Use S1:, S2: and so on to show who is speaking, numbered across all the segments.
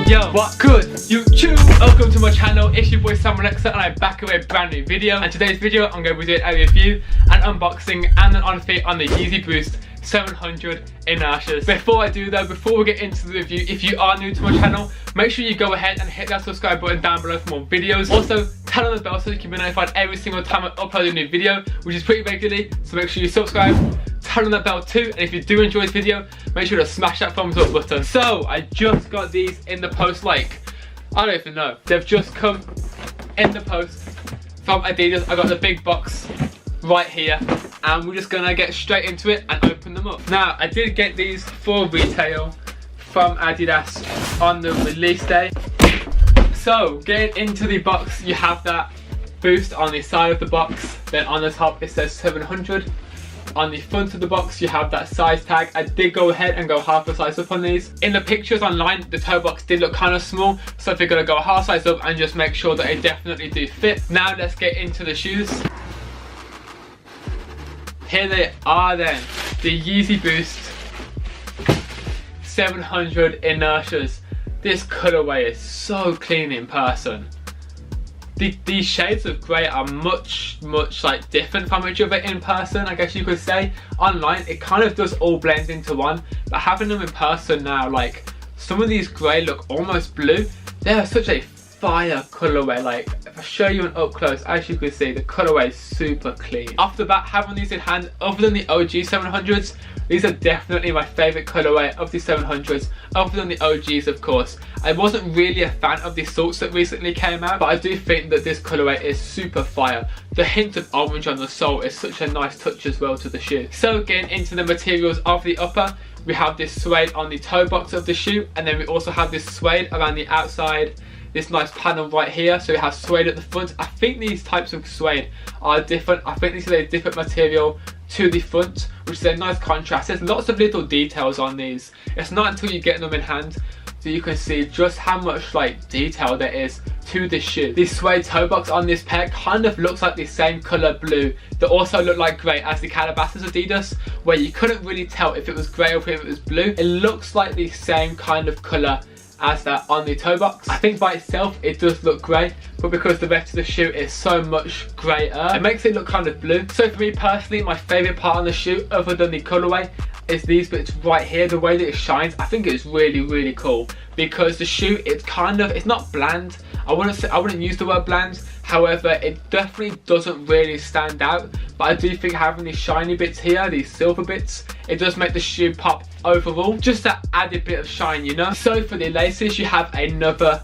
S1: Yo, what good YouTube? Welcome to my channel. It's your boy Sam Alexa and I'm back with a brand new video. And today's video I'm going to be doing a review and unboxing and an on-fit on the Yeezy Boost 700 Inertias. Before I do though, before we get into the review, if you are new to my channel, make sure you go ahead and hit that subscribe button down below for more videos. Also, turn on the bell so you can be notified every single time I upload a new video, which is pretty regularly, so make sure you subscribe, turn on that bell too, and if you do enjoy this video, make sure to smash that thumbs up button. So, I just got these in the post, like, I don't even know. They've just come in the post from Adidas. I got the big box right here and we're just gonna get straight into it and open them up. Now, I did get these for retail from Adidas on the release day. So, getting into the box, you have that Boost on the side of the box, then on the top it says 700. On the front of the box you have that size tag. I did go ahead and go half a size up on these. In the pictures online the toe box did look kind of small, so if you're going to go half size up and just make sure that they definitely do fit. Now let's get into the shoes. Here they are then, the Yeezy Boost 700 Inertias. This colorway is so clean in person. These shades of grey are much like different from each other in person, I guess you could say. Online it kind of does all blend into one, but having them in person now, like, some of these grey look almost blue. They are such a fire colorway. Like, if I show you an up close, as you can see, the colorway is super clean. Off the bat, having these in hand, other than the OG 700s, these are definitely my favourite colorway of the 700s, other than the OGs of course. I wasn't really a fan of the salts that recently came out, but I do think that this colorway is super fire. The hint of orange on the sole is such a nice touch as well to the shoe. So getting into the materials of the upper, we have this suede on the toe box of the shoe, and then we also have this suede around the outside. This nice panel right here, so we have suede at the front. I think these types of suede are different. I think this is a different material to the front, which is a nice contrast. There's lots of little details on these. It's not until you get them in hand that you can see just how much like detail there is to this shoe. The suede toe box on this pair kind of looks like the same colour blue that also looked like grey as the Calabasas Adidas, where you couldn't really tell if it was grey or if it was blue. It looks like the same kind of colour as that on the toe box. I think by itself it does look grey, but because the rest of the shoe is so much greyer, it makes it look kind of blue. So for me personally, my favourite part on the shoe, other than the colourway, is these bits right here. The way that it shines, I think it's really cool, because the shoe, it's not bland. I wouldn't use the word bland, however it definitely doesn't really stand out, but I do think having these shiny bits here, these silver bits, it does make the shoe pop overall, just that added bit of shine, you know. So for the laces you have another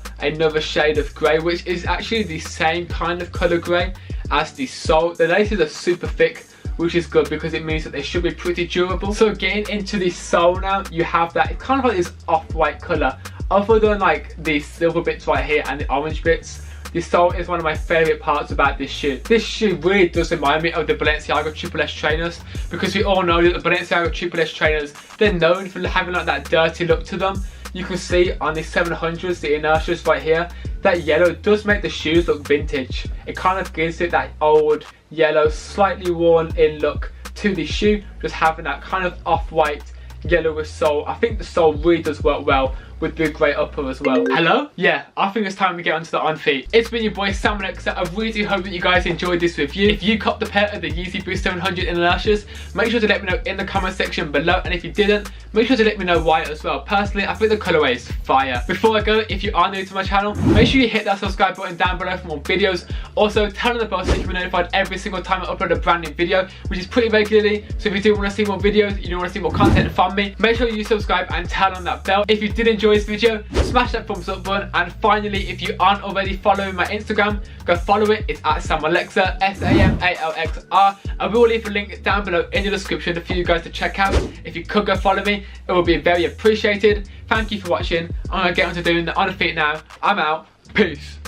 S1: shade of grey, which is actually the same kind of colour grey as the sole. The laces are super thick, which is good because it means that they should be pretty durable. So getting into the sole now, you have that, it's kind of like this off-white colour. Other than like these silver bits right here and the orange bits, the sole is one of my favourite parts about this shoe. This shoe really does remind me of the Balenciaga Triple S trainers, because we all know that the Balenciaga Triple S trainers, they're known for having like that dirty look to them. You can see on the 700s, the Inertias right here, that yellow does make the shoes look vintage. It kind of gives it that old yellow, slightly worn in look to the shoe, just having that kind of off-white yellowish sole. I think the sole really does work well with the grey upper as well. Hello? Yeah, I think it's time to get onto the on-feet. It's been your boy Sam Alexa. I really do hope that you guys enjoyed this review. If you copped a pair of the Yeezy Boost 700 Inertias, make sure to let me know in the comment section below, and if you didn't, make sure to let me know why as well. Personally, I think the colourway is fire. Before I go, if you are new to my channel, make sure you hit that subscribe button down below for more videos. Also, turn on the bell so you can be notified every single time I upload a brand new video, which is pretty regularly. So if you do want to see more videos, you do want to see more content from me, make sure you subscribe and turn on that bell. If you did enjoy this video, smash that thumbs up button, and finally, if you aren't already following my Instagram, go follow it. It's at SamAlexa, SAMALXR. I will leave a link down below in the description for you guys to check out. If you could go follow me, it would be very appreciated. Thank you for watching. I'm gonna get on to doing the on feet now. I'm out. Peace.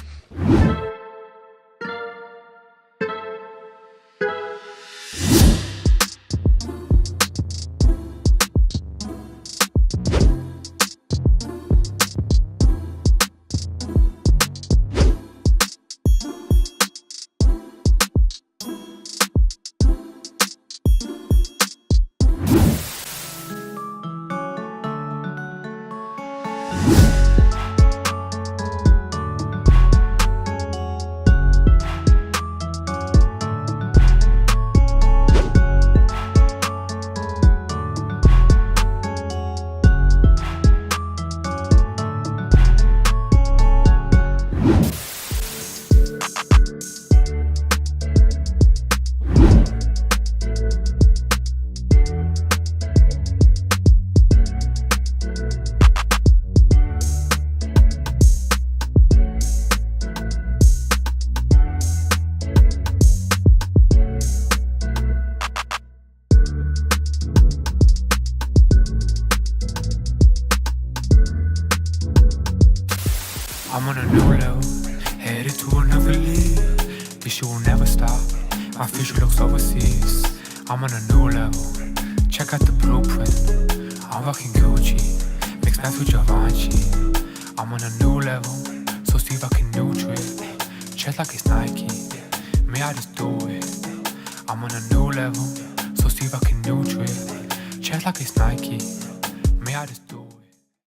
S2: I'm on a new level, headed to another league. This shit will never stop, my future looks overseas. I'm on a new level, check out the blueprint. I'm rocking Gucci, mixed match with Givenchy. I'm on a new level, so see if I can neutral it. Chest like it's Nike, may I just do it. I'm on a new level, so see if I can neutral it. Chest like it's Nike, may I just do it.